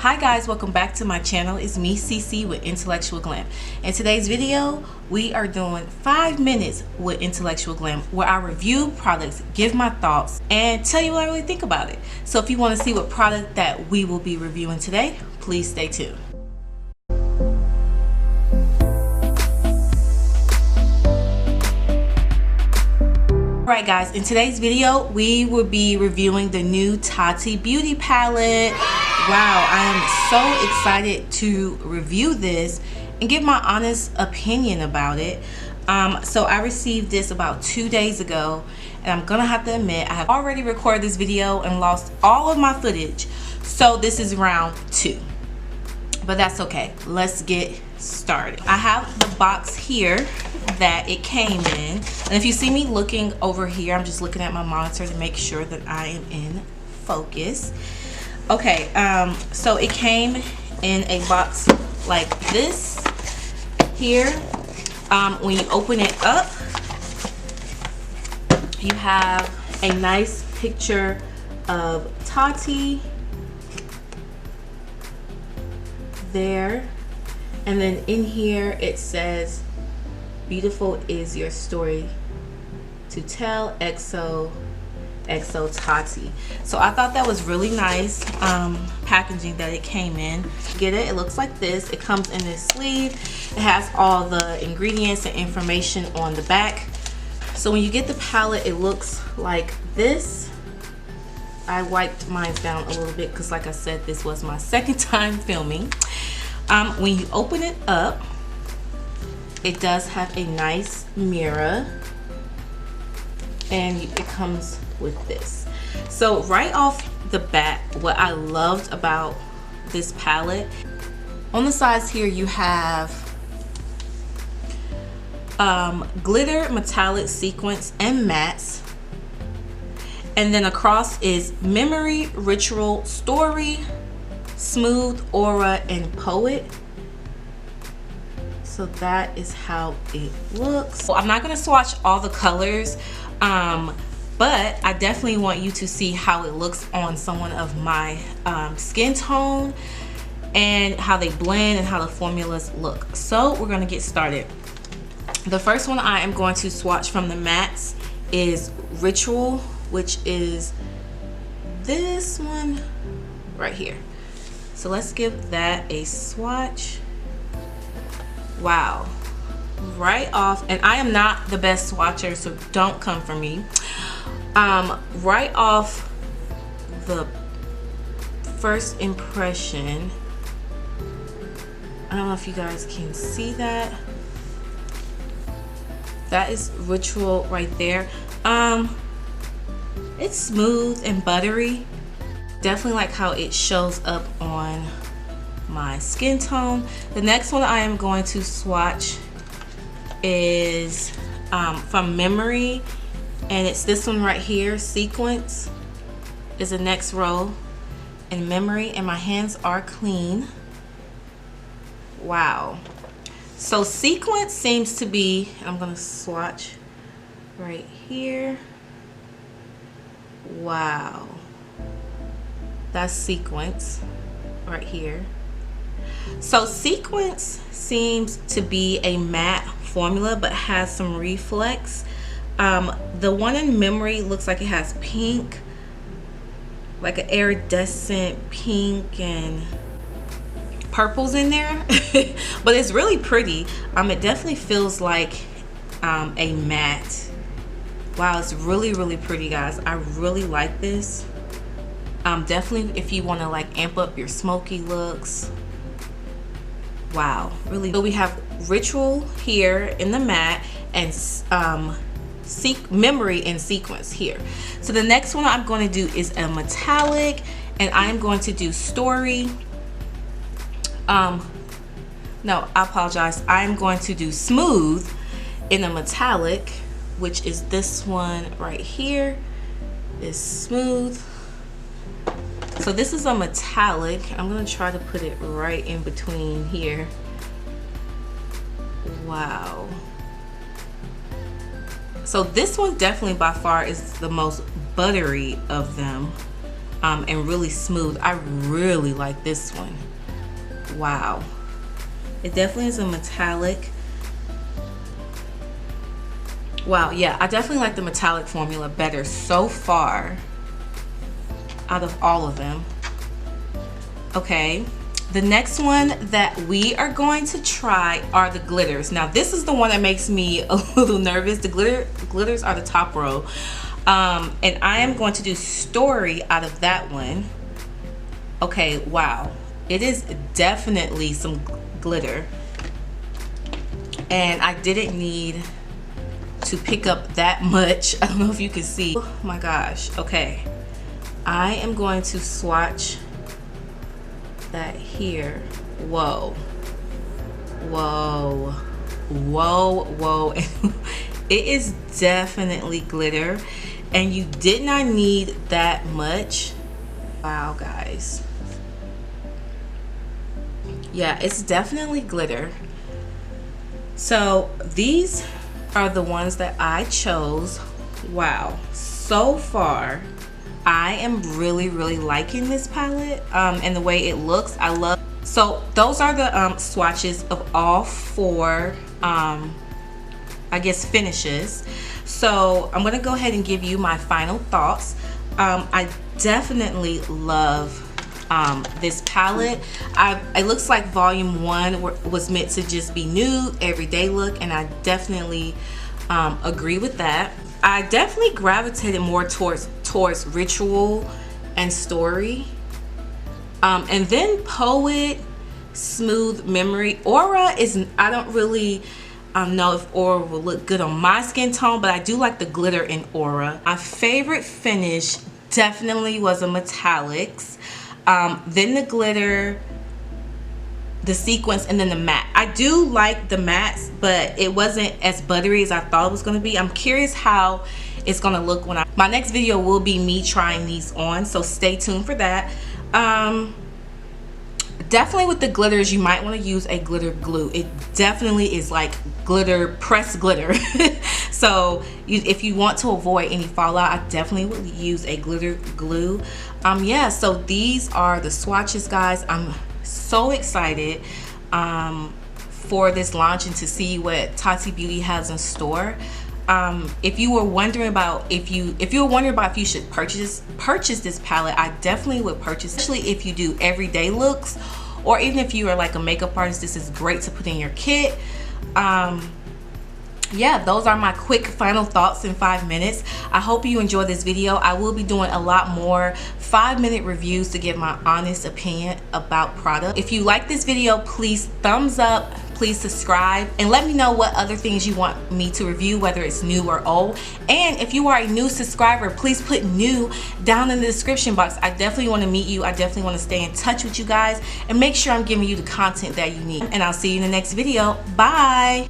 Hi guys, welcome back to my channel. It's me, CC, with Intellectual Glam. In today's video, we are doing 5 minutes with Intellectual Glam, where I review products, give my thoughts, and tell you what I really think about it. So if you want to see what product that we will be reviewing today, please stay tuned. Alright guys, in today's video, we will be reviewing the new Tati Beauty palette. Wow, I am so excited to review this and give my honest opinion about it. So I received this about 2 days ago, and I'm gonna have to admit I have already recorded this video and lost all of my footage. So this is round 2, but that's okay. Let's get started. I have the box here that it came in, and if you see me looking over here, I'm just looking at my monitor to make sure that I am in focus. Okay, so it came in a box like this here. When you open it up, you have a nice picture of Tati there, and then in here it says, "Beautiful is your story to tell, XO Tati." So I thought that was really nice packaging that it came in. Get it? It looks like this. It comes in this sleeve. It has all the ingredients and information on the back. So when you get the palette, it looks like this. I wiped mine down a little bit because, like I said, this was my second time filming. When you open it up, it does have a nice mirror, and it comes with this. So right off the bat, what I loved about this palette, on the sides here you have glitter, metallic, sequins, and mattes, and then across is memory, ritual, story, smooth, aura, and poet. So that is how it looks. Well, I'm not going to swatch all the colors, but I definitely want you to see how it looks on someone of my skin tone, and how they blend and how the formulas look. So we're going to get started. The first one I am going to swatch from the mattes is Ritual, which is this one right here. So let's give that a swatch. Wow, right off, and I am not the best swatcher, so don't come for me. Right off the first impression, I don't know if you guys can see that. That is Ritual right there. It's smooth and buttery. Definitely like how it shows up on my skin tone. The next one I am going to swatch is from Memory, and it's this one right here. Sequence is the next row in Memory, and my hands are clean. Wow. So Sequence seems to be, I'm gonna swatch right here. Wow, that's Sequence right here. So Sequence seems to be a matte formula, but has some reflex. The one in Memory looks like it has pink, like an iridescent pink and purples in there. But it's really pretty. It definitely feels like a matte. Wow, it's really, really pretty, guys. I really like this. Definitely if you want to like amp up your smoky looks. Wow, really. So we have Ritual here in the matte, and Memory and Sequence here. So the next one I'm going to do is a metallic, and I'm going to do Story. No, I apologize. I'm going to do Smooth in a metallic, which is this one right here. Is Smooth. So this is a metallic. I'm gonna try to put it right in between here. Wow. So this one definitely by far is the most buttery of them. and really smooth. I really like this one. Wow, it definitely is a metallic. Wow, yeah, I definitely like the metallic formula better so far out of all of them. Okay, the next one that we are going to try are the glitters. Now this is the one that makes me a little nervous. The glitters are the top row. And I am going to do Story out of that one. Okay, wow, it is definitely some glitter, and I didn't need to pick up that much. I don't know if you can see. Oh my gosh. Okay, I am going to swatch that here. Whoa, whoa, whoa, whoa. It is definitely glitter, and you did not need that much. Wow, guys. Yeah, it's definitely glitter. So these are the ones that I chose. Wow, so far I am really liking this palette, and the way it looks. I love. So those are the swatches of all four I guess finishes. So I'm gonna go ahead and give you my final thoughts. I definitely love this palette. It looks like volume 1 was meant to just be nude, everyday look, and I definitely agree with that. I definitely gravitated more towards Ritual and Story, and then Poet, Smooth Memory. Aura is, I don't really know if Aura will look good on my skin tone, but I do like the glitter in Aura. My favorite finish definitely was a metallics, then the glitter, the sequins, and then the matte. I do like the mattes, but it wasn't as buttery as I thought it was going to be. I'm curious how it's going to look when my next video will be me trying these on, so stay tuned for that. Definitely with the glitters, you might want to use a glitter glue. It definitely is like glitter, pressed glitter. So if you want to avoid any fallout, I definitely would use a glitter glue. Yeah, so these are the swatches, guys. I'm so excited for this launch and to see what Tati Beauty has in store. If you were wondering about if you should purchase this palette, I definitely would purchase, especially if you do everyday looks, or even if you are like a makeup artist. This is great to put in your kit. Yeah, those are my quick final thoughts in 5 minutes. I hope you enjoyed this video. I will be doing a lot more 5-minute reviews to give my honest opinion about product. If you like this video, please thumbs up, please subscribe, and let me know what other things you want me to review, whether it's new or old. And if you are a new subscriber, please put new down in the description box. I definitely want to meet you. I definitely want to stay in touch with you guys and make sure I'm giving you the content that you need. And I'll see you in the next video. Bye.